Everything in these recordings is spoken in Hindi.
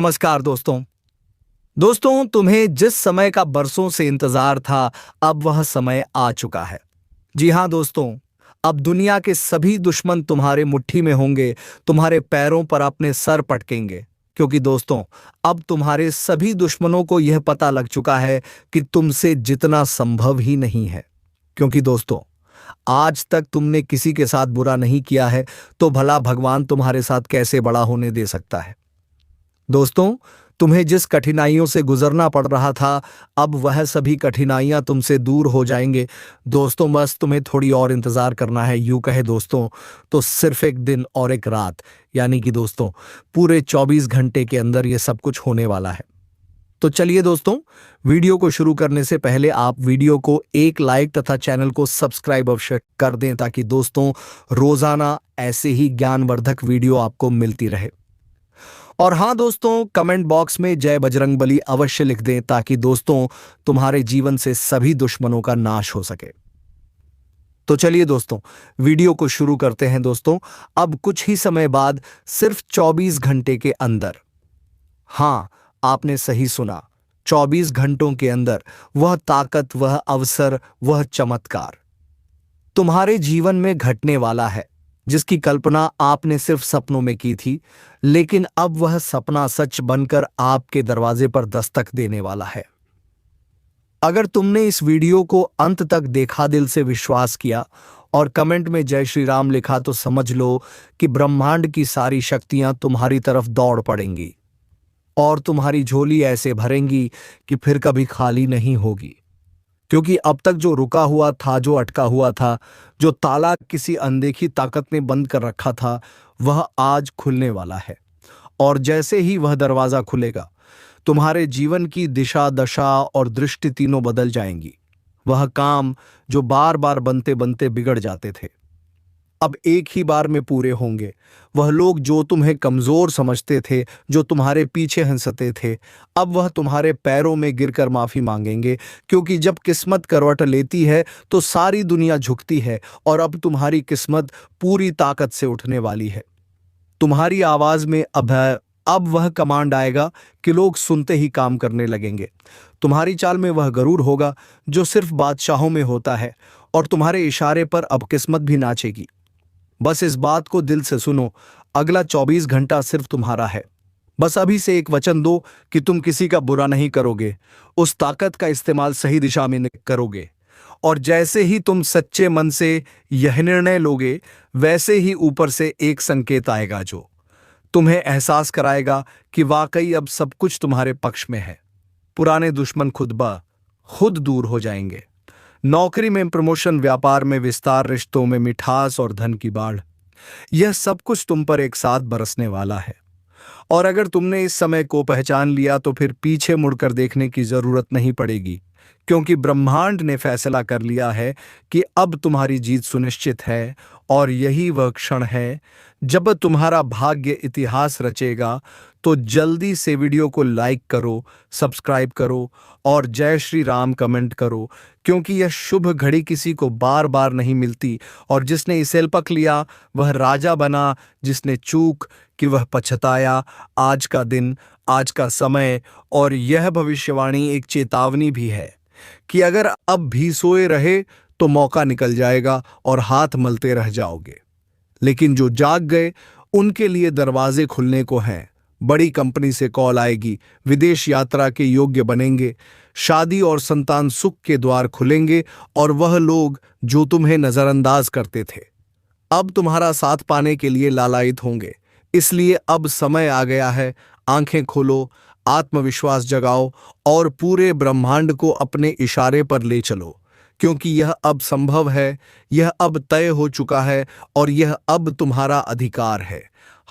नमस्कार दोस्तों। तुम्हें जिस समय का बरसों से इंतजार था, अब वह समय आ चुका है। जी हाँ दोस्तों, अब दुनिया के सभी दुश्मन तुम्हारे मुट्ठी में होंगे, तुम्हारे पैरों पर अपने सर पटकेंगे। क्योंकि दोस्तों, अब तुम्हारे सभी दुश्मनों को यह पता लग चुका है कि तुमसे जितना संभव ही नहीं है। क्योंकि दोस्तों, आज तक तुमने किसी के साथ बुरा नहीं किया है, तो भला भगवान तुम्हारे साथ कैसे बड़ा होने दे सकता है। दोस्तों, तुम्हें जिस कठिनाइयों से गुजरना पड़ रहा था, अब वह सभी कठिनाइयां तुमसे दूर हो जाएंगे। दोस्तों, बस तुम्हें थोड़ी और इंतजार करना है। यूं कहे दोस्तों, तो सिर्फ एक दिन और एक रात, यानी कि दोस्तों पूरे 24 घंटे के अंदर यह सब कुछ होने वाला है। तो चलिए दोस्तों, वीडियो को शुरू करने से पहले आप वीडियो को एक लाइक तथा चैनल को सब्सक्राइब अवश्य कर दें, ताकि दोस्तों रोजाना ऐसे ही ज्ञानवर्धक वीडियो आपको मिलती रहे। और हाँ दोस्तों, कमेंट बॉक्स में जय बजरंगबली अवश्य लिख दें, ताकि दोस्तों तुम्हारे जीवन से सभी दुश्मनों का नाश हो सके। तो चलिए दोस्तों, वीडियो को शुरू करते हैं। दोस्तों, अब कुछ ही समय बाद, सिर्फ 24 घंटे के अंदर, हाँ आपने सही सुना, 24 घंटों के अंदर वह ताकत, वह अवसर, वह चमत्कार तुम्हारे जीवन में घटने वाला है, जिसकी कल्पना आपने सिर्फ सपनों में की थी। लेकिन अब वह सपना सच बनकर आपके दरवाजे पर दस्तक देने वाला है। अगर तुमने इस वीडियो को अंत तक देखा, दिल से विश्वास किया और कमेंट में जय श्री राम लिखा, तो समझ लो कि ब्रह्मांड की सारी शक्तियां तुम्हारी तरफ दौड़ पड़ेंगी और तुम्हारी झोली ऐसे भरेंगी कि फिर कभी खाली नहीं होगी। क्योंकि अब तक जो रुका हुआ था, जो अटका हुआ था, जो ताला किसी अनदेखी ताकत ने बंद कर रखा था, वह आज खुलने वाला है। और जैसे ही वह दरवाजा खुलेगा, तुम्हारे जीवन की दिशा, दशा और दृष्टि तीनों बदल जाएंगी। वह काम जो बार बार बनते बनते बिगड़ जाते थे, अब एक ही बार में पूरे होंगे। वह लोग जो तुम्हें कमजोर समझते थे, जो तुम्हारे पीछे हंसते थे, अब वह तुम्हारे पैरों में गिरकर माफी मांगेंगे। क्योंकि जब किस्मत करवट लेती है, तो सारी दुनिया झुकती है। और अब तुम्हारी किस्मत पूरी ताकत से उठने वाली है। तुम्हारी आवाज में अब वह कमांड आएगा कि लोग सुनते ही काम करने लगेंगे। तुम्हारी चाल में वह गरूर होगा जो सिर्फ बादशाहों में होता है। और तुम्हारे इशारे पर अब किस्मत भी नाचेगी। बस इस बात को दिल से सुनो, अगला 24 घंटा सिर्फ तुम्हारा है। बस अभी से एक वचन दो कि तुम किसी का बुरा नहीं करोगे, उस ताकत का इस्तेमाल सही दिशा में करोगे। और जैसे ही तुम सच्चे मन से यह निर्णय लोगे, वैसे ही ऊपर से एक संकेत आएगा जो तुम्हें एहसास कराएगा कि वाकई अब सब कुछ तुम्हारे पक्ष में है। पुराने दुश्मन खुद दूर हो जाएंगे। नौकरी में प्रमोशन, व्यापार में विस्तार, रिश्तों में मिठास और धन की बाढ़, यह सब कुछ तुम पर एक साथ बरसने वाला है। और अगर तुमने इस समय को पहचान लिया, तो फिर पीछे मुड़कर देखने की जरूरत नहीं पड़ेगी। क्योंकि ब्रह्मांड ने फैसला कर लिया है कि अब तुम्हारी जीत सुनिश्चित है। और यही वह क्षण है जब तुम्हारा भाग्य इतिहास रचेगा। तो जल्दी से वीडियो को लाइक करो, सब्सक्राइब करो और जय श्री राम कमेंट करो। क्योंकि यह शुभ घड़ी किसी को बार बार नहीं मिलती। और जिसने इसे पक लिया, वह राजा बना। जिसने चूक कि वह पछताया। आज का दिन, आज का समय और यह भविष्यवाणी एक चेतावनी भी है कि अगर अब भी सोए रहे, तो मौका निकल जाएगा और हाथ मलते रह जाओगे। लेकिन जो जाग गए, उनके लिए दरवाजे खुलने को हैं। बड़ी कंपनी से कॉल आएगी, विदेश यात्रा के योग्य बनेंगे, शादी और संतान सुख के द्वार खुलेंगे। और वह लोग जो तुम्हें नजरअंदाज करते थे, अब तुम्हारा साथ पाने के लिए लालायित होंगे। इसलिए अब समय आ गया है। आंखें खोलो, आत्मविश्वास जगाओ और पूरे ब्रह्मांड को अपने इशारे पर ले चलो। क्योंकि यह अब संभव है, यह अब तय हो चुका है और यह अब तुम्हारा अधिकार है।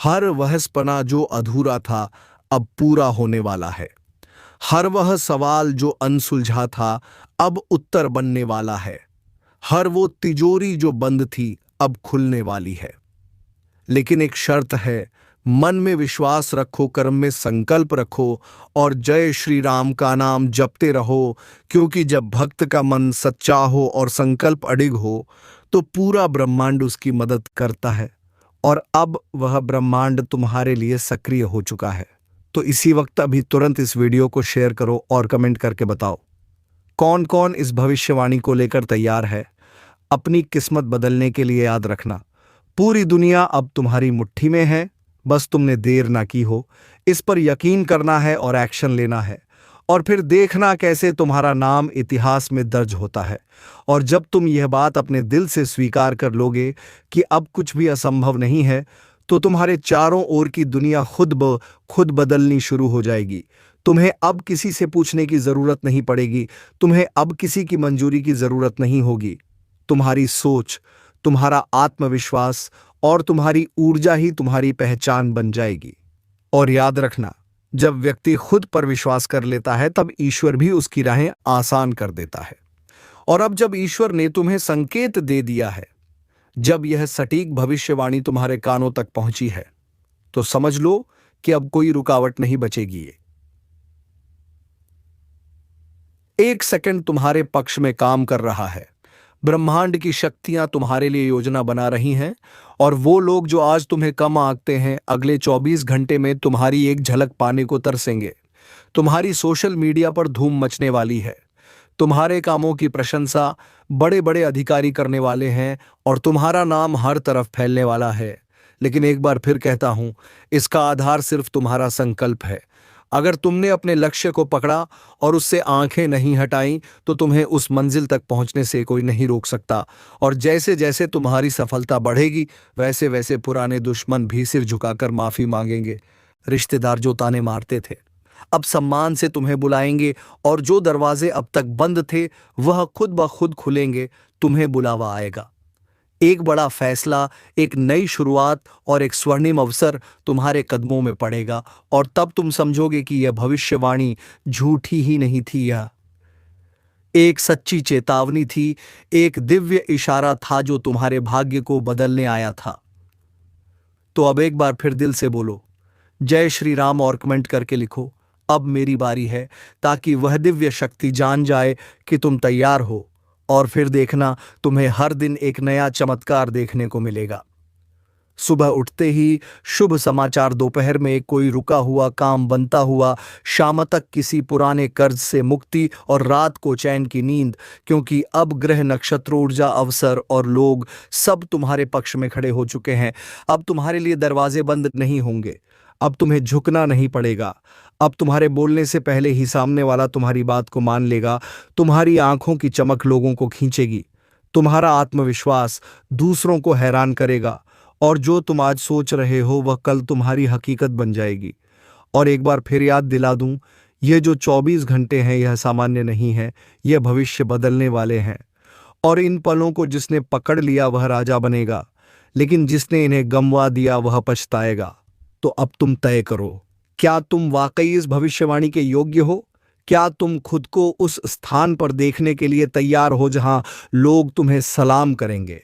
हर वह सपना जो अधूरा था, अब पूरा होने वाला है। हर वह सवाल जो अनसुलझा था, अब उत्तर बनने वाला है। हर वो तिजोरी जो बंद थी, अब खुलने वाली है। लेकिन एक शर्त है, मन में विश्वास रखो, कर्म में संकल्प रखो और जय श्री राम का नाम जपते रहो। क्योंकि जब भक्त का मन सच्चा हो और संकल्प अडिग हो, तो पूरा ब्रह्मांड उसकी मदद करता है। और अब वह ब्रह्मांड तुम्हारे लिए सक्रिय हो चुका है। तो इसी वक्त अभी तुरंत इस वीडियो को शेयर करो और कमेंट करके बताओ कौन कौन इस भविष्यवाणी को लेकर तैयार है अपनी किस्मत बदलने के लिए। याद रखना, पूरी दुनिया अब तुम्हारी मुट्ठी में है, बस तुमने देर ना की हो। इस पर यकीन करना है और एक्शन लेना है, और फिर देखना कैसे तुम्हारा नाम इतिहास में दर्ज होता है। और जब तुम यह बात अपने दिल से स्वीकार कर लोगे कि अब कुछ भी असंभव नहीं है, तो तुम्हारे चारों ओर की दुनिया खुद बदलनी शुरू हो जाएगी। तुम्हें अब किसी से पूछने की जरूरत नहीं पड़ेगी, तुम्हें अब किसी की मंजूरी की जरूरत नहीं होगी। तुम्हारी सोच, तुम्हारा आत्मविश्वास और तुम्हारी ऊर्जा ही तुम्हारी पहचान बन जाएगी। और याद रखना, जब व्यक्ति खुद पर विश्वास कर लेता है तब ईश्वर भी उसकी राहें आसान कर देता है। और अब जब ईश्वर ने तुम्हें संकेत दे दिया है, जब यह सटीक भविष्यवाणी तुम्हारे कानों तक पहुंची है, तो समझ लो कि अब कोई रुकावट नहीं बचेगी। एक सेकंड तुम्हारे पक्ष में काम कर रहा है। ब्रह्मांड की शक्तियां तुम्हारे लिए योजना बना रही हैं, और वो लोग जो आज तुम्हें कम आंकते हैं, अगले 24 घंटे में तुम्हारी एक झलक पाने को तरसेंगे। तुम्हारी सोशल मीडिया पर धूम मचने वाली है। तुम्हारे कामों की प्रशंसा बड़े बड़े अधिकारी करने वाले हैं, और तुम्हारा नाम हर तरफ फैलने वाला है। लेकिन एक बार फिर कहता हूं, इसका आधार सिर्फ तुम्हारा संकल्प है। अगर तुमने अपने लक्ष्य को पकड़ा और उससे आंखें नहीं हटाई, तो तुम्हें उस मंजिल तक पहुंचने से कोई नहीं रोक सकता। और जैसे जैसे तुम्हारी सफलता बढ़ेगी, वैसे वैसे पुराने दुश्मन भी सिर झुकाकर माफी मांगेंगे। रिश्तेदार जो ताने मारते थे, अब सम्मान से तुम्हें बुलाएंगे, और जो दरवाजे अब तक बंद थे, वह खुद ब खुद खुलेंगे। तुम्हें बुलावा आएगा। एक बड़ा फैसला, एक नई शुरुआत और एक स्वर्णिम अवसर तुम्हारे कदमों में पड़ेगा, और तब तुम समझोगे कि यह भविष्यवाणी झूठी ही नहीं थी, यह एक सच्ची चेतावनी थी, एक दिव्य इशारा था जो तुम्हारे भाग्य को बदलने आया था। तो अब एक बार फिर दिल से बोलो जय श्री राम और कमेंट करके लिखो अब मेरी बारी है, ताकि वह दिव्य शक्ति जान जाए कि तुम तैयार हो। और फिर देखना, तुम्हें हर दिन एक नया चमत्कार देखने को मिलेगा। सुबह उठते ही शुभ समाचार, दोपहर में कोई रुका हुआ काम बनता हुआ, शाम तक किसी पुराने कर्ज से मुक्ति, और रात को चैन की नींद, क्योंकि अब ग्रह, नक्षत्र, ऊर्जा, अवसर और लोग सब तुम्हारे पक्ष में खड़े हो चुके हैं। अब तुम्हारे लिए दरवाजे बंद नहीं होंगे, अब तुम्हें झुकना नहीं पड़ेगा। अब तुम्हारे बोलने से पहले ही सामने वाला तुम्हारी बात को मान लेगा। तुम्हारी आंखों की चमक लोगों को खींचेगी, तुम्हारा आत्मविश्वास दूसरों को हैरान करेगा, और जो तुम आज सोच रहे हो वह कल तुम्हारी हकीकत बन जाएगी। और एक बार फिर याद दिला दूं, ये जो 24 घंटे हैं यह सामान्य नहीं है, यह भविष्य बदलने वाले हैं। और इन पलों को जिसने पकड़ लिया वह राजा बनेगा, लेकिन जिसने इन्हें गंवा दिया वह पछताएगा। तो अब तुम तय करो, क्या तुम वाकई इस भविष्यवाणी के योग्य हो? क्या तुम खुद को उस स्थान पर देखने के लिए तैयार हो जहां लोग तुम्हें सलाम करेंगे?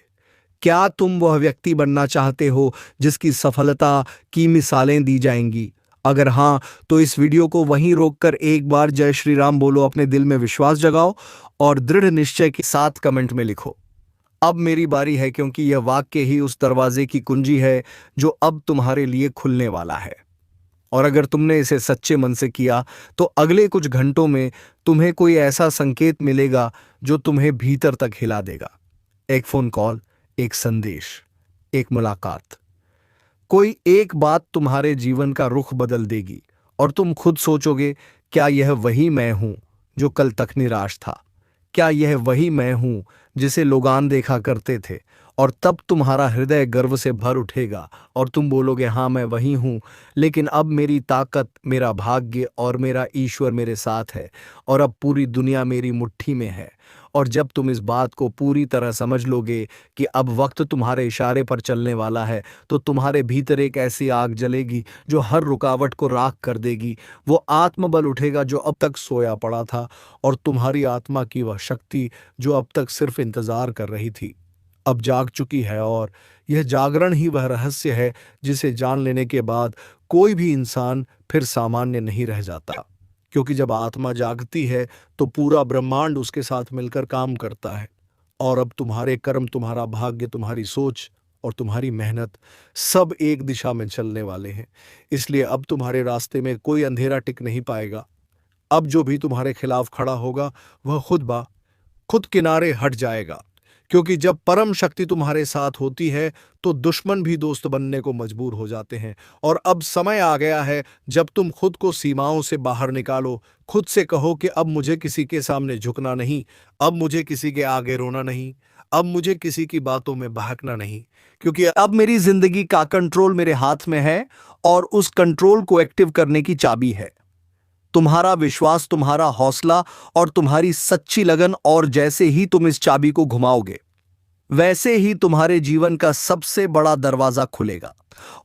क्या तुम वह व्यक्ति बनना चाहते हो जिसकी सफलता की मिसालें दी जाएंगी? अगर हां, तो इस वीडियो को वहीं रोककर एक बार जय श्री राम बोलो, अपने दिल में विश्वास जगाओ और दृढ़ निश्चय के साथ कमेंट में लिखो अब मेरी बारी है, क्योंकि यह वाक्य ही उस दरवाजे की कुंजी है जो अब तुम्हारे लिए खुलने वाला है। और अगर तुमने इसे सच्चे मन से किया, तो अगले कुछ घंटों में तुम्हें कोई ऐसा संकेत मिलेगा जो तुम्हें भीतर तक हिला देगा। एक फोन कॉल, एक संदेश, एक मुलाकात, कोई एक बात तुम्हारे जीवन का रुख बदल देगी, और तुम खुद सोचोगे, क्या यह वही मैं हूं जो कल तक निराश था? क्या यह वही मैं हूं जिसे लोग अनदेखा करते थे? और तब तुम्हारा हृदय गर्व से भर उठेगा और तुम बोलोगे, हाँ मैं वही हूं, लेकिन अब मेरी ताकत, मेरा भाग्य और मेरा ईश्वर मेरे साथ है, और अब पूरी दुनिया मेरी मुट्ठी में है। और जब तुम इस बात को पूरी तरह समझ लोगे कि अब वक्त तुम्हारे इशारे पर चलने वाला है, तो तुम्हारे भीतर एक ऐसी आग जलेगी जो हर रुकावट को राख कर देगी। वो आत्मबल उठेगा जो अब तक सोया पड़ा था, और तुम्हारी आत्मा की वह शक्ति जो अब तक सिर्फ इंतजार कर रही थी, अब जाग चुकी है। और यह जागरण ही वह रहस्य है जिसे जान लेने के बाद कोई भी इंसान फिर सामान्य नहीं रह जाता, क्योंकि जब आत्मा जागती है तो पूरा ब्रह्मांड उसके साथ मिलकर काम करता है। और अब तुम्हारे कर्म, तुम्हारा भाग्य, तुम्हारी सोच और तुम्हारी मेहनत सब एक दिशा में चलने वाले हैं। इसलिए अब तुम्हारे रास्ते में कोई अंधेरा टिक नहीं पाएगा। अब जो भी तुम्हारे खिलाफ खड़ा होगा वह खुद किनारे हट जाएगा, क्योंकि जब परम शक्ति तुम्हारे साथ होती है तो दुश्मन भी दोस्त बनने को मजबूर हो जाते हैं। और अब समय आ गया है जब तुम खुद को सीमाओं से बाहर निकालो। खुद से कहो कि अब मुझे किसी के सामने झुकना नहीं, अब मुझे किसी के आगे रोना नहीं, अब मुझे किसी की बातों में बहकना नहीं, क्योंकि अब मेरी जिंदगी का कंट्रोल मेरे हाथ में है और उस कंट्रोल को एक्टिव करने की चाबी है तुम्हारा विश्वास, तुम्हारा हौसला और तुम्हारी सच्ची लगन। और जैसे ही तुम इस चाबी को घुमाओगे वैसे ही तुम्हारे जीवन का सबसे बड़ा दरवाजा खुलेगा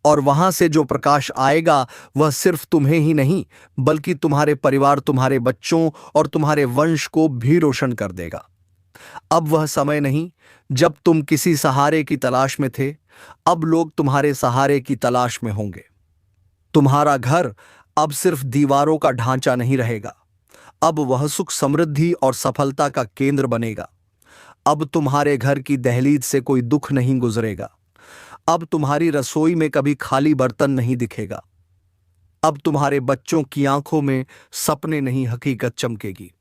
और वहां से जो प्रकाश आएगा वह सिर्फ तुम्हें ही नहीं बल्कि तुम्हारे परिवार, तुम्हारे बच्चों और तुम्हारे वंश को भी रोशन कर देगा। अब वह समय नहीं जब तुम किसी सहारे की तलाश में थे, अब लोग तुम्हारे सहारे की तलाश में होंगे। तुम्हारा घर अब सिर्फ दीवारों का ढांचा नहीं रहेगा, अब वह सुख, समृद्धि और सफलता का केंद्र बनेगा। अब तुम्हारे घर की दहलीज से कोई दुख नहीं गुजरेगा, अब तुम्हारी रसोई में कभी खाली बर्तन नहीं दिखेगा, अब तुम्हारे बच्चों की आंखों में सपने नहीं हकीकत चमकेगी।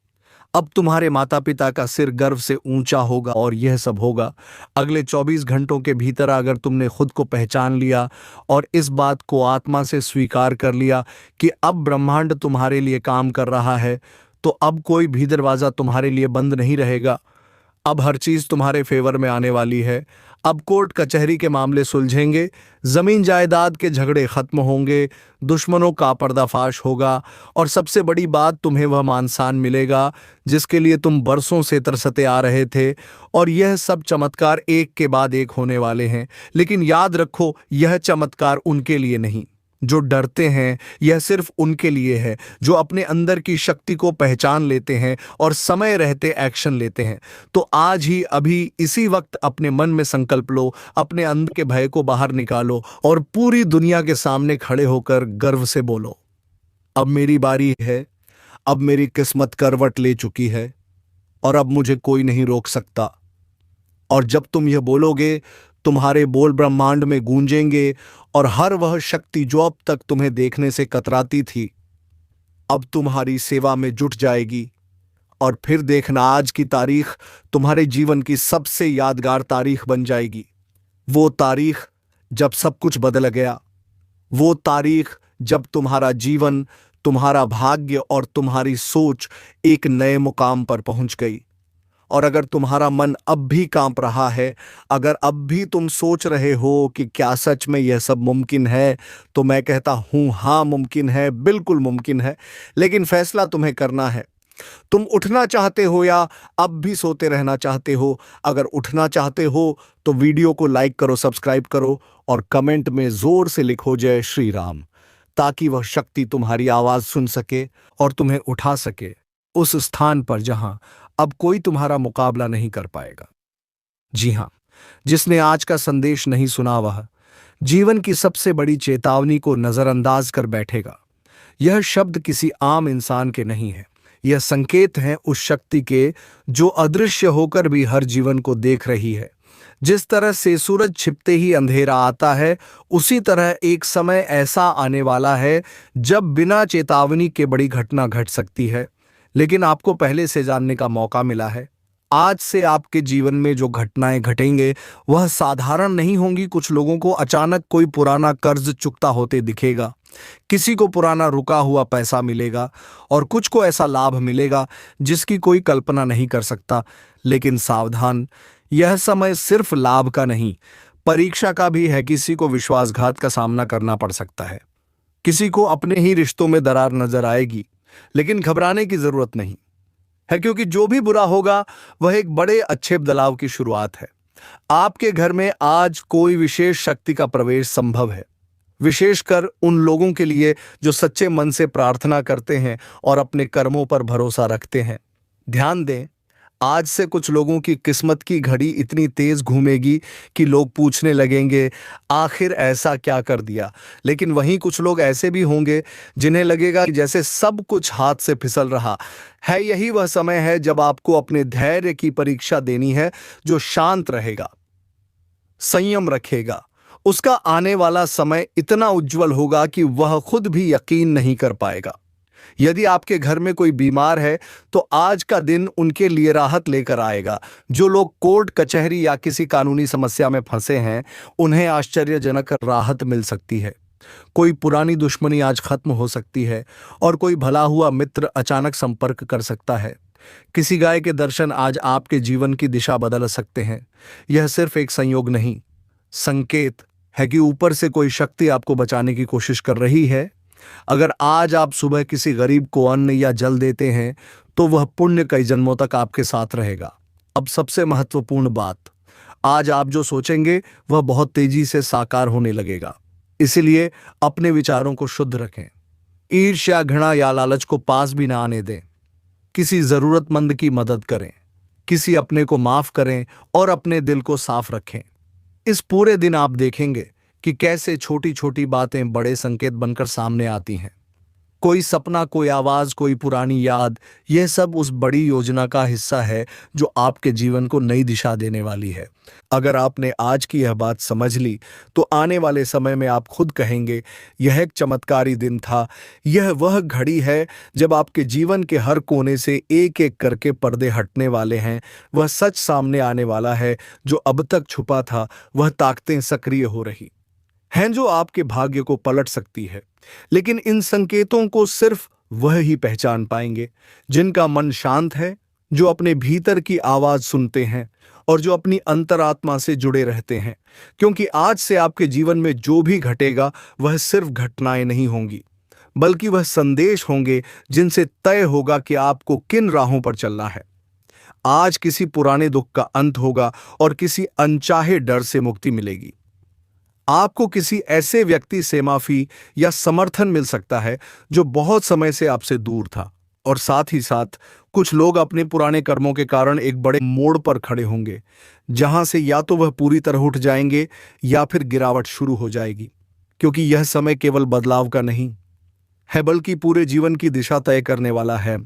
अब तुम्हारे माता पिता का सिर गर्व से ऊंचा होगा। और यह सब होगा अगले 24 घंटों के भीतर। अगर तुमने खुद को पहचान लिया और इस बात को आत्मा से स्वीकार कर लिया कि अब ब्रह्मांड तुम्हारे लिए काम कर रहा है, तो अब कोई भी दरवाजा तुम्हारे लिए बंद नहीं रहेगा। अब हर चीज तुम्हारे फेवर में आने वाली है। अब कोर्ट कचहरी के मामले सुलझेंगे, जमीन जायदाद के झगड़े खत्म होंगे, दुश्मनों का पर्दाफाश होगा और सबसे बड़ी बात, तुम्हें वह मान सम्मान मिलेगा जिसके लिए तुम बरसों से तरसते आ रहे थे। और यह सब चमत्कार एक के बाद एक होने वाले हैं। लेकिन याद रखो, यह चमत्कार उनके लिए नहीं जो डरते हैं, यह सिर्फ उनके लिए है जो अपने अंदर की शक्ति को पहचान लेते हैं और समय रहते एक्शन लेते हैं। तो आज ही, अभी इसी वक्त अपने मन में संकल्प लो, अपने अंदर के भय को बाहर निकालो और पूरी दुनिया के सामने खड़े होकर गर्व से बोलो, अब मेरी बारी है, अब मेरी किस्मत करवट ले चुकी है और अब मुझे कोई नहीं रोक सकता। और जब तुम यह बोलोगे, तुम्हारे बोल ब्रह्मांड में गूंजेंगे और हर वह शक्ति जो अब तक तुम्हें देखने से कतराती थी, अब तुम्हारी सेवा में जुट जाएगी। और फिर देखना, आज की तारीख तुम्हारे जीवन की सबसे यादगार तारीख बन जाएगी। वो तारीख जब सब कुछ बदल गया, वो तारीख जब तुम्हारा जीवन, तुम्हारा भाग्य और तुम्हारी सोच एक नए मुकाम पर पहुंच गई। और अगर तुम्हारा मन अब भी कांप रहा है, अगर अब भी तुम सोच रहे हो कि क्या सच में यह सब मुमकिन है, तो मैं कहता हूं, हाँ मुमकिन है, बिल्कुल मुमकिन है। लेकिन फैसला तुम्हें करना है। तुम उठना चाहते हो या अब भी सोते रहना चाहते हो? अगर उठना चाहते हो तो वीडियो को लाइक करो, सब्सक्राइब करो और कमेंट में जोर से लिखो जय श्री राम, ताकि वह शक्ति तुम्हारी आवाज सुन सके और तुम्हें उठा सके उस स्थान पर जहां अब कोई तुम्हारा मुकाबला नहीं कर पाएगा। जी हां, जिसने आज का संदेश नहीं सुना वह जीवन की सबसे बड़ी चेतावनी को नजरअंदाज कर बैठेगा। यह शब्द किसी आम इंसान के नहीं है, यह संकेत है उस शक्ति के जो अदृश्य होकर भी हर जीवन को देख रही है। जिस तरह से सूरज छिपते ही अंधेरा आता है, उसी तरह एक समय ऐसा आने वाला है जब बिना चेतावनी के बड़ी घटना घट सकती है। लेकिन आपको पहले से जानने का मौका मिला है। आज से आपके जीवन में जो घटनाएं घटेंगे वह साधारण नहीं होंगी। कुछ लोगों को अचानक कोई पुराना कर्ज चुकता होते दिखेगा, किसी को पुराना रुका हुआ पैसा मिलेगा और कुछ को ऐसा लाभ मिलेगा जिसकी कोई कल्पना नहीं कर सकता। लेकिन सावधान, यह समय सिर्फ लाभ का नहीं, परीक्षा का भी है। किसी को विश्वासघात का सामना करना पड़ सकता है, किसी को अपने ही रिश्तों में दरार नजर आएगी। लेकिन घबराने की जरूरत नहीं है, क्योंकि जो भी बुरा होगा वह एक बड़े अच्छे बदलाव की शुरुआत है। आपके घर में आज कोई विशेष शक्ति का प्रवेश संभव है, विशेषकर उन लोगों के लिए जो सच्चे मन से प्रार्थना करते हैं और अपने कर्मों पर भरोसा रखते हैं। ध्यान दें, आज से कुछ लोगों की किस्मत की घड़ी इतनी तेज घूमेगी कि लोग पूछने लगेंगे, आखिर ऐसा क्या कर दिया। लेकिन वहीं कुछ लोग ऐसे भी होंगे जिन्हें लगेगा कि जैसे सब कुछ हाथ से फिसल रहा है। यही वह समय है जब आपको अपने धैर्य की परीक्षा देनी है, जो शांत रहेगा, संयम रखेगा, उसका आने वाला समय इतना उज्जवल होगा कि वह खुद भी यकीन नहीं कर पाएगा। यदि आपके घर में कोई बीमार है तो आज का दिन उनके लिए राहत लेकर आएगा। जो लोग कोर्ट कचहरी या किसी कानूनी समस्या में फंसे हैं, उन्हें आश्चर्यजनक राहत मिल सकती है। कोई पुरानी दुश्मनी आज खत्म हो सकती है और कोई भला हुआ मित्र अचानक संपर्क कर सकता है। किसी गाय के दर्शन आज आपके जीवन की दिशा बदल सकते हैं। यह सिर्फ एक संयोग नहीं, संकेत है कि ऊपर से कोई शक्ति आपको बचाने की कोशिश कर रही है। अगर आज आप सुबह किसी गरीब को अन्न या जल देते हैं तो वह पुण्य कई जन्मों तक आपके साथ रहेगा। अब सबसे महत्वपूर्ण बात, आज आप जो सोचेंगे वह बहुत तेजी से साकार होने लगेगा। इसलिए अपने विचारों को शुद्ध रखें। ईर्ष्या, घृणा या लालच को पास भी ना आने दें। किसी जरूरतमंद की मदद करें, किसी अपने को माफ करें और अपने दिल को साफ रखें। इस पूरे दिन आप देखेंगे कि कैसे छोटी छोटी बातें बड़े संकेत बनकर सामने आती हैं। कोई सपना, कोई आवाज, कोई पुरानी याद, यह सब उस बड़ी योजना का हिस्सा है जो आपके जीवन को नई दिशा देने वाली है। अगर आपने आज की यह बात समझ ली तो आने वाले समय में आप खुद कहेंगे, यह एक चमत्कारी दिन था। यह वह घड़ी है जब आपके जीवन के हर कोने से एक एक करके पर्दे हटने वाले हैं। वह सच सामने आने वाला है जो अब तक छुपा था। वह ताकतें सक्रिय हो रही हैं जो आपके भाग्य को पलट सकती है। लेकिन इन संकेतों को सिर्फ वह ही पहचान पाएंगे जिनका मन शांत है, जो अपने भीतर की आवाज सुनते हैं और जो अपनी अंतरात्मा से जुड़े रहते हैं। क्योंकि आज से आपके जीवन में जो भी घटेगा वह सिर्फ घटनाएं नहीं होंगी, बल्कि वह संदेश होंगे जिनसे तय होगा कि आपको किन राहों पर चलना है। आज किसी पुराने दुख का अंत होगा और किसी अनचाहे डर से मुक्ति मिलेगी। आपको किसी ऐसे व्यक्ति से माफी या समर्थन मिल सकता है जो बहुत समय से आपसे दूर था। और साथ ही साथ कुछ लोग अपने पुराने कर्मों के कारण एक बड़े मोड़ पर खड़े होंगे, जहां से या तो वह पूरी तरह उठ जाएंगे या फिर गिरावट शुरू हो जाएगी। क्योंकि यह समय केवल बदलाव का नहीं है, बल्कि पूरे जीवन की दिशा तय करने वाला है।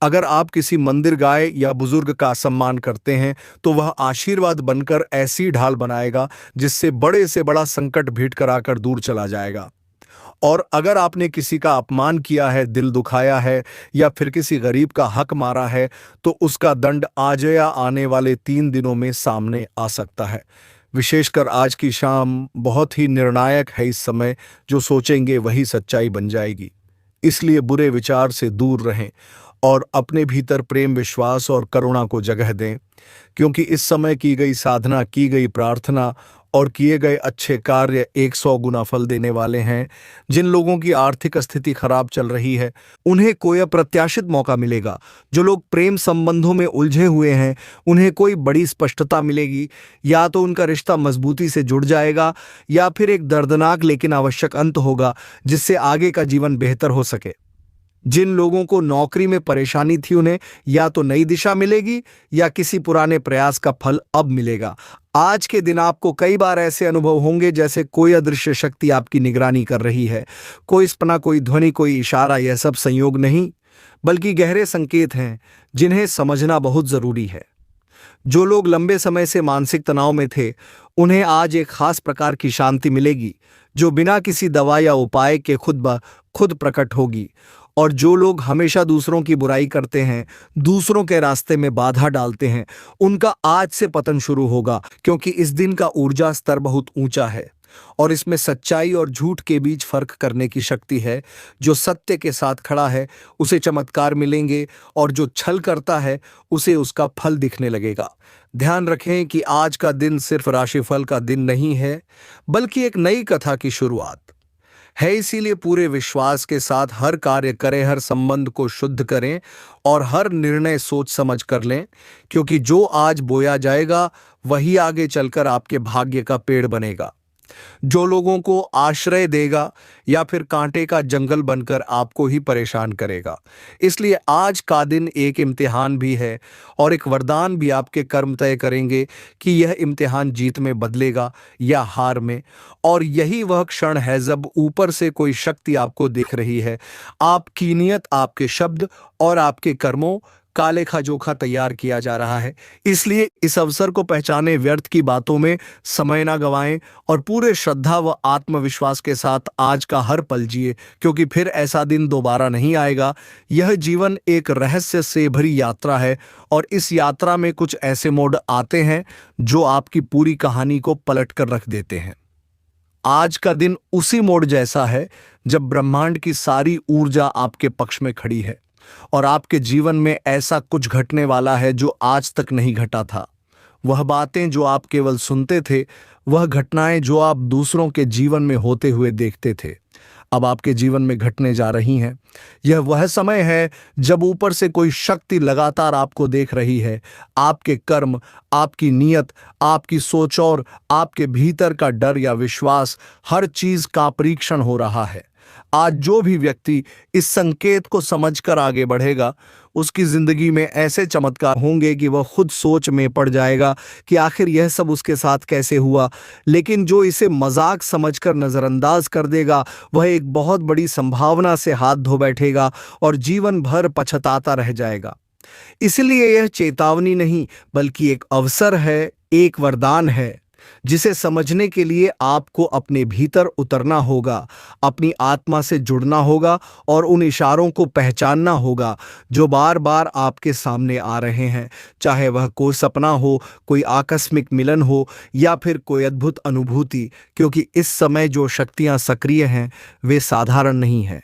अगर आप किसी मंदिर, गाय या बुजुर्ग का सम्मान करते हैं तो वह आशीर्वाद बनकर ऐसी ढाल बनाएगा जिससे बड़े से बड़ा संकट भीट कर आकर दूर चला जाएगा। और अगर आपने किसी का अपमान किया है, दिल दुखाया है या फिर किसी गरीब का हक मारा है तो उसका दंड आज या आने वाले 3 दिनों में सामने आ सकता है। विशेषकर आज की शाम बहुत ही निर्णायक है। इस समय जो सोचेंगे वही सच्चाई बन जाएगी। इसलिए बुरे विचार से दूर रहें और अपने भीतर प्रेम, विश्वास और करुणा को जगह दें। क्योंकि इस समय की गई साधना, की गई प्रार्थना और किए गए अच्छे कार्य 100 गुना फल देने वाले हैं। जिन लोगों की आर्थिक स्थिति खराब चल रही है उन्हें कोई अप्रत्याशित मौका मिलेगा। जो लोग प्रेम संबंधों में उलझे हुए हैं उन्हें कोई बड़ी स्पष्टता मिलेगी। या तो उनका रिश्ता मजबूती से जुड़ जाएगा या फिर एक दर्दनाक लेकिन आवश्यक अंत होगा जिससे आगे का जीवन बेहतर हो सके। जिन लोगों को नौकरी में परेशानी थी उन्हें या तो नई दिशा मिलेगी या किसी पुराने प्रयास का फल अब मिलेगा। आज के दिन आपको कई बार ऐसे अनुभव होंगे जैसे कोई अदृश्य शक्ति आपकी निगरानी कर रही है। कोई सपना, कोई ध्वनि, कोई इशारा, यह सब संयोग नहीं बल्कि गहरे संकेत हैं जिन्हें समझना बहुत जरूरी है। जो लोग लंबे समय से मानसिक तनाव में थे उन्हें आज एक खास प्रकार की शांति मिलेगी जो बिना किसी दवा या उपाय के खुद ब खुद प्रकट होगी। और जो लोग हमेशा दूसरों की बुराई करते हैं, दूसरों के रास्ते में बाधा डालते हैं, उनका आज से पतन शुरू होगा। क्योंकि इस दिन का ऊर्जा स्तर बहुत ऊंचा है और इसमें सच्चाई और झूठ के बीच फर्क करने की शक्ति है। जो सत्य के साथ खड़ा है उसे चमत्कार मिलेंगे और जो छल करता है उसे उसका फल दिखने लगेगा। ध्यान रखें कि आज का दिन सिर्फ राशिफल का दिन नहीं है बल्कि एक नई कथा की शुरुआत है। इसीलिए पूरे विश्वास के साथ हर कार्य करें, हर संबंध को शुद्ध करें और हर निर्णय सोच समझ कर लें। क्योंकि जो आज बोया जाएगा वही आगे चलकर आपके भाग्य का पेड़ बनेगा, जो लोगों को आश्रय देगा या फिर कांटे का जंगल बनकर आपको ही परेशान करेगा। इसलिए आज का दिन एक इम्तिहान भी है और एक वरदान भी। आपके कर्म तय करेंगे कि यह इम्तिहान जीत में बदलेगा या हार में। और यही वह क्षण है जब ऊपर से कोई शक्ति आपको देख रही है। आपकी नियत, आपके शब्द और आपके कर्मों का लेखा जोखा तैयार किया जा रहा है। इसलिए इस अवसर को पहचाने, व्यर्थ की बातों में समय ना गंवाएं और पूरे श्रद्धा व आत्मविश्वास के साथ आज का हर पल जिए, क्योंकि फिर ऐसा दिन दोबारा नहीं आएगा। यह जीवन एक रहस्य से भरी यात्रा है और इस यात्रा में कुछ ऐसे मोड़ आते हैं जो आपकी पूरी कहानी को पलट कर रख देते हैं। आज का दिन उसी मोड़ जैसा है जब ब्रह्मांड की सारी ऊर्जा आपके पक्ष में खड़ी है और आपके जीवन में ऐसा कुछ घटने वाला है जो आज तक नहीं घटा था। वह बातें जो आप केवल सुनते थे, वह घटनाएं जो आप दूसरों के जीवन में होते हुए देखते थे, अब आपके जीवन में घटने जा रही हैं। यह वह समय है जब ऊपर से कोई शक्ति लगातार आपको देख रही है। आपके कर्म, आपकी नीयत, आपकी सोच और आपके भीतर का डर या विश्वास, हर चीज का परीक्षण हो रहा है। आज जो भी व्यक्ति इस संकेत को समझकर आगे बढ़ेगा, उसकी जिंदगी में ऐसे चमत्कार होंगे कि वह खुद सोच में पड़ जाएगा कि आखिर यह सब उसके साथ कैसे हुआ। लेकिन जो इसे मजाक समझकर नजरअंदाज कर देगा, वह एक बहुत बड़ी संभावना से हाथ धो बैठेगा और जीवन भर पछताता रह जाएगा। इसलिए यह चेतावनी नहीं, बल्कि एक अवसर है, एक वरदान है, जिसे समझने के लिए आपको अपने भीतर उतरना होगा, अपनी आत्मा से जुड़ना होगा और उन इशारों को पहचानना होगा जो बार बार आपके सामने आ रहे हैं। चाहे वह कोई सपना हो, कोई आकस्मिक मिलन हो या फिर कोई अद्भुत अनुभूति, क्योंकि इस समय जो शक्तियां सक्रिय हैं वे साधारण नहीं हैं।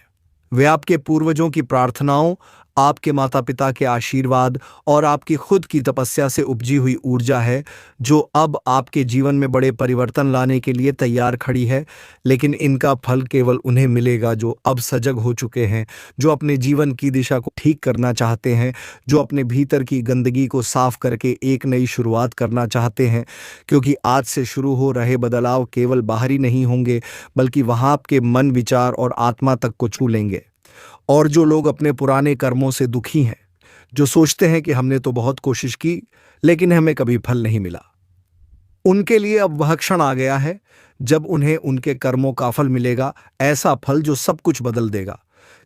वे आपके पूर्वजों की प्रार्थनाओं, आपके माता पिता के आशीर्वाद और आपकी खुद की तपस्या से उपजी हुई ऊर्जा है जो अब आपके जीवन में बड़े परिवर्तन लाने के लिए तैयार खड़ी है। लेकिन इनका फल केवल उन्हें मिलेगा जो अब सजग हो चुके हैं, जो अपने जीवन की दिशा को ठीक करना चाहते हैं, जो अपने भीतर की गंदगी को साफ करके एक नई शुरुआत करना चाहते हैं। क्योंकि आज से शुरू हो रहे बदलाव केवल बाहरी नहीं होंगे, बल्कि वहाँ आपके मन, विचार और आत्मा तक को छू लेंगे। और जो लोग अपने पुराने कर्मों से दुखी हैं, जो सोचते हैं कि हमने तो बहुत कोशिश की लेकिन हमें कभी फल नहीं मिला, उनके लिए अब वह क्षण आ गया है जब उन्हें उनके कर्मों का फल मिलेगा, ऐसा फल जो सब कुछ बदल देगा।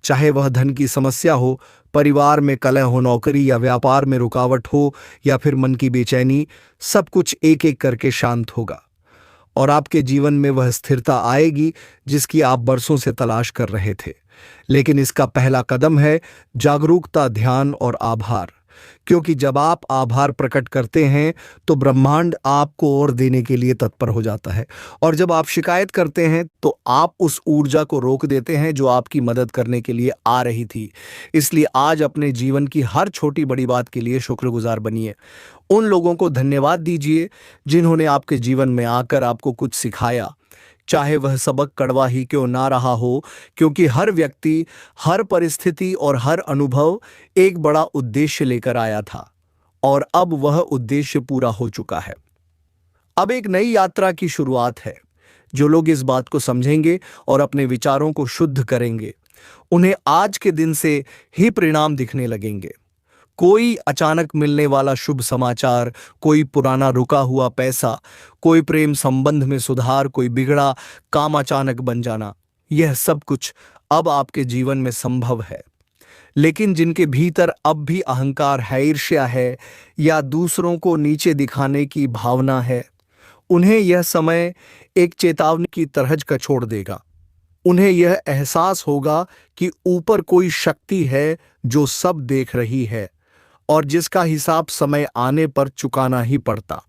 चाहे वह धन की समस्या हो, परिवार में कलह हो, नौकरी या व्यापार में रुकावट हो या फिर मन की बेचैनी, सब कुछ एक एक करके शांत होगा और आपके जीवन में वह स्थिरता आएगी जिसकी आप बरसों से तलाश कर रहे थे। लेकिन इसका पहला कदम है जागरूकता, ध्यान और आभार। क्योंकि जब आप आभार प्रकट करते हैं तो ब्रह्मांड आपको और देने के लिए तत्पर हो जाता है, और जब आप शिकायत करते हैं तो आप उस ऊर्जा को रोक देते हैं जो आपकी मदद करने के लिए आ रही थी। इसलिए आज अपने जीवन की हर छोटी बड़ी बात के लिए शुक्रगुजार बनिए। उन लोगों को धन्यवाद दीजिए जिन्होंने आपके जीवन में आकर आपको कुछ सिखाया, चाहे वह सबक कड़वा ही क्यों ना रहा हो, क्योंकि हर व्यक्ति, हर परिस्थिति और हर अनुभव एक बड़ा उद्देश्य लेकर आया था और अब वह उद्देश्य पूरा हो चुका है। अब एक नई यात्रा की शुरुआत है। जो लोग इस बात को समझेंगे और अपने विचारों को शुद्ध करेंगे, उन्हें आज के दिन से ही परिणाम दिखने लगेंगे। कोई अचानक मिलने वाला शुभ समाचार, कोई पुराना रुका हुआ पैसा, कोई प्रेम संबंध में सुधार, कोई बिगड़ा काम अचानक बन जाना, यह सब कुछ अब आपके जीवन में संभव है। लेकिन जिनके भीतर अब भी अहंकार है, ईर्ष्या है या दूसरों को नीचे दिखाने की भावना है, उन्हें यह समय एक चेतावनी की तरह का छोड़ देगा। उन्हें यह एहसास होगा कि ऊपर कोई शक्ति है जो सब देख रही है और जिसका हिसाब समय आने पर चुकाना ही पड़ता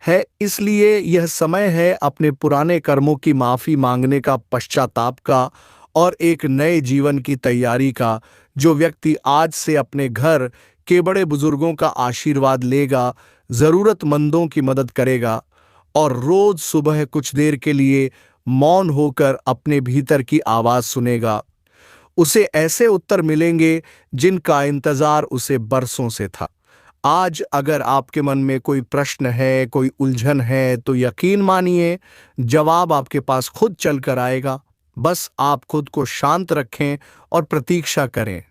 है। इसलिए यह समय है अपने पुराने कर्मों की माफी मांगने का, पश्चाताप का और एक नए जीवन की तैयारी का। जो व्यक्ति आज से अपने घर के बड़े बुजुर्गों का आशीर्वाद लेगा, जरूरतमंदों की मदद करेगा और रोज सुबह कुछ देर के लिए मौन होकर अपने भीतर की आवाज सुनेगा, उसे ऐसे उत्तर मिलेंगे जिनका इंतजार उसे बरसों से था। आज अगर आपके मन में कोई प्रश्न है, कोई उलझन है, तो यकीन मानिए जवाब आपके पास खुद चल कर आएगा। बस आप खुद को शांत रखें और प्रतीक्षा करें।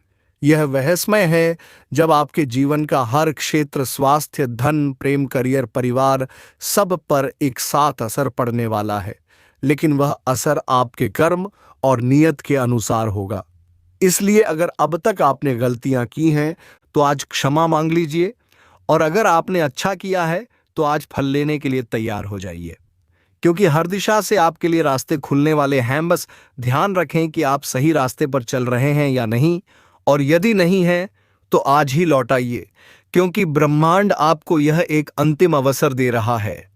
यह वह समय है जब आपके जीवन का हर क्षेत्र, स्वास्थ्य, धन, प्रेम, करियर, परिवार, सब पर एक साथ असर पड़ने वाला है। लेकिन वह असर आपके कर्म और नियत के अनुसार होगा। इसलिए अगर अब तक आपने गलतियां की हैं तो आज क्षमा मांग लीजिए, और अगर आपने अच्छा किया है तो आज फल लेने के लिए तैयार हो जाइए, क्योंकि हर दिशा से आपके लिए रास्ते खुलने वाले हैं। बस ध्यान रखें कि आप सही रास्ते पर चल रहे हैं या नहीं, और यदि नहीं है तो आज ही लौट आइए, क्योंकि ब्रह्मांड आपको यह एक अंतिम अवसर दे रहा है।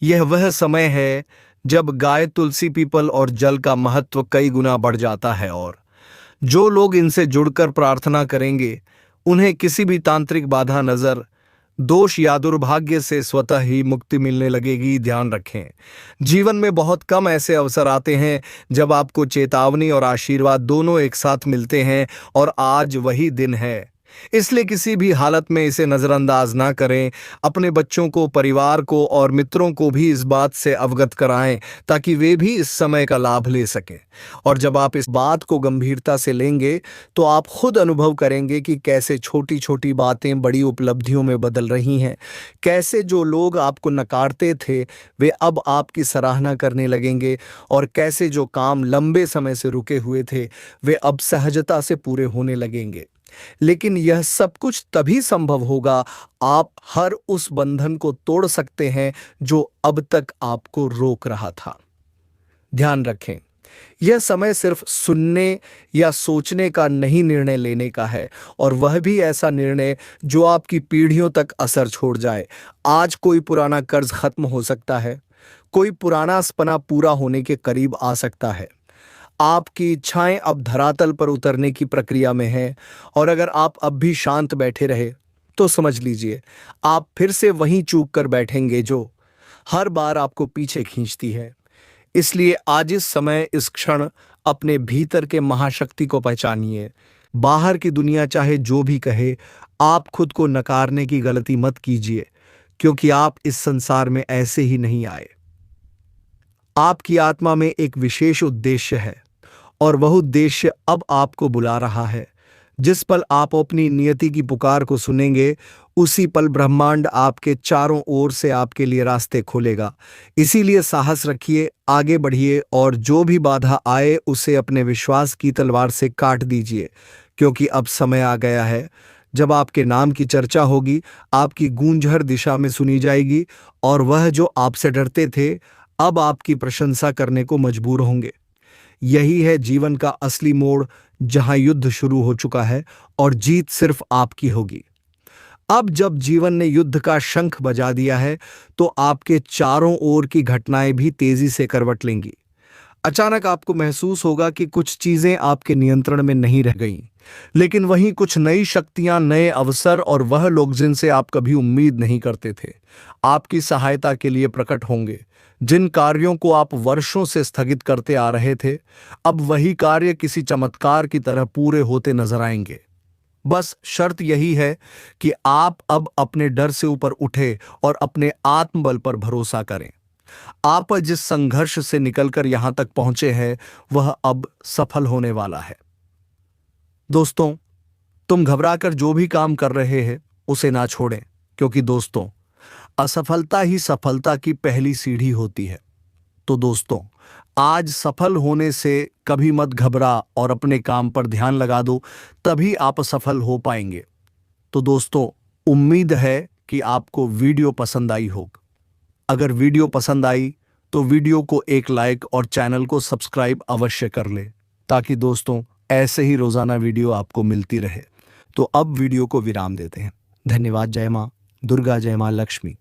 यह वह समय है जब गाय, तुलसी, पीपल और जल का महत्व कई गुना बढ़ जाता है, और जो लोग इनसे जुड़कर प्रार्थना करेंगे उन्हें किसी भी तांत्रिक बाधा, नजर, दोष या दुर्भाग्य से स्वतः ही मुक्ति मिलने लगेगी। ध्यान रखें, जीवन में बहुत कम ऐसे अवसर आते हैं जब आपको चेतावनी और आशीर्वाद दोनों एक साथ मिलते हैं, और आज वही दिन है। इसलिए किसी भी हालत में इसे नजरअंदाज ना करें। अपने बच्चों को, परिवार को और मित्रों को भी इस बात से अवगत कराएं, ताकि वे भी इस समय का लाभ ले सकें। और जब आप इस बात को गंभीरता से लेंगे तो आप खुद अनुभव करेंगे कि कैसे छोटी छोटी बातें बड़ी उपलब्धियों में बदल रही हैं। कैसे जो लोग आपको नकारते थे वे अब आपकी सराहना करने लगेंगे, और कैसे जो काम लंबे समय से रुके हुए थे वे अब सहजता से पूरे होने लगेंगे। लेकिन यह सब कुछ तभी संभव होगा आप हर उस बंधन को तोड़ सकते हैं जो अब तक आपको रोक रहा था। ध्यान रखें, यह समय सिर्फ सुनने या सोचने का नहीं, निर्णय लेने का है, और वह भी ऐसा निर्णय जो आपकी पीढ़ियों तक असर छोड़ जाए। आज कोई पुराना कर्ज खत्म हो सकता है, कोई पुराना सपना पूरा होने के करीब आ सकता है। आपकी इच्छाएं अब धरातल पर उतरने की प्रक्रिया में हैं, और अगर आप अब भी शांत बैठे रहे तो समझ लीजिए आप फिर से वहीं चूक कर बैठेंगे जो हर बार आपको पीछे खींचती है। इसलिए आज इस समय, इस क्षण अपने भीतर के महाशक्ति को पहचानिए। बाहर की दुनिया चाहे जो भी कहे, आप खुद को नकारने की गलती मत कीजिए, क्योंकि आप इस संसार में ऐसे ही नहीं आए। आपकी आत्मा में एक विशेष उद्देश्य है, और वह उद्देश्य अब आपको बुला रहा है। जिस पल आप अपनी नियति की पुकार को सुनेंगे, उसी पल ब्रह्मांड आपके चारों ओर से आपके लिए रास्ते खोलेगा। इसीलिए साहस रखिए, आगे बढ़िए, और जो भी बाधा आए उसे अपने विश्वास की तलवार से काट दीजिए, क्योंकि अब समय आ गया है जब आपके नाम की चर्चा होगी, आपकी गूंज हर दिशा में सुनी जाएगी, और वह जो आपसे डरते थे अब आपकी प्रशंसा करने को मजबूर होंगे। यही है जीवन का असली मोड़, जहां युद्ध शुरू हो चुका है और जीत सिर्फ आपकी होगी। अब जब जीवन ने युद्ध का शंख बजा दिया है तो आपके चारों ओर की घटनाएं भी तेजी से करवट लेंगी। अचानक आपको महसूस होगा कि कुछ चीजें आपके नियंत्रण में नहीं रह गईं, लेकिन वहीं कुछ नई शक्तियां, नए अवसर और वह लोग जिनसे आप कभी उम्मीद नहीं करते थे आपकी सहायता के लिए प्रकट होंगे। जिन कार्यों को आप वर्षों से स्थगित करते आ रहे थे, अब वही कार्य किसी चमत्कार की तरह पूरे होते नजर आएंगे। बस शर्त यही है कि आप अब अपने डर से ऊपर उठे और अपने आत्मबल पर भरोसा करें। आप जिस संघर्ष से निकलकर यहां तक पहुंचे हैं वह अब सफल होने वाला है। दोस्तों, तुम घबराकर जो भी काम कर रहे हैं उसे ना छोड़ें, क्योंकि दोस्तों, असफलता ही सफलता की पहली सीढ़ी होती है। तो दोस्तों, आज सफल होने से कभी मत घबरा और अपने काम पर ध्यान लगा दो, तभी आप सफल हो पाएंगे। तो दोस्तों, उम्मीद है कि आपको वीडियो पसंद आई होगी। अगर वीडियो पसंद आई तो वीडियो को एक लाइक और चैनल को सब्सक्राइब अवश्य कर ले, ताकि दोस्तों ऐसे ही रोजाना वीडियो आपको मिलती रहे। तो अब वीडियो को विराम देते हैं। धन्यवाद। जय मां दुर्गा, जय मां लक्ष्मी।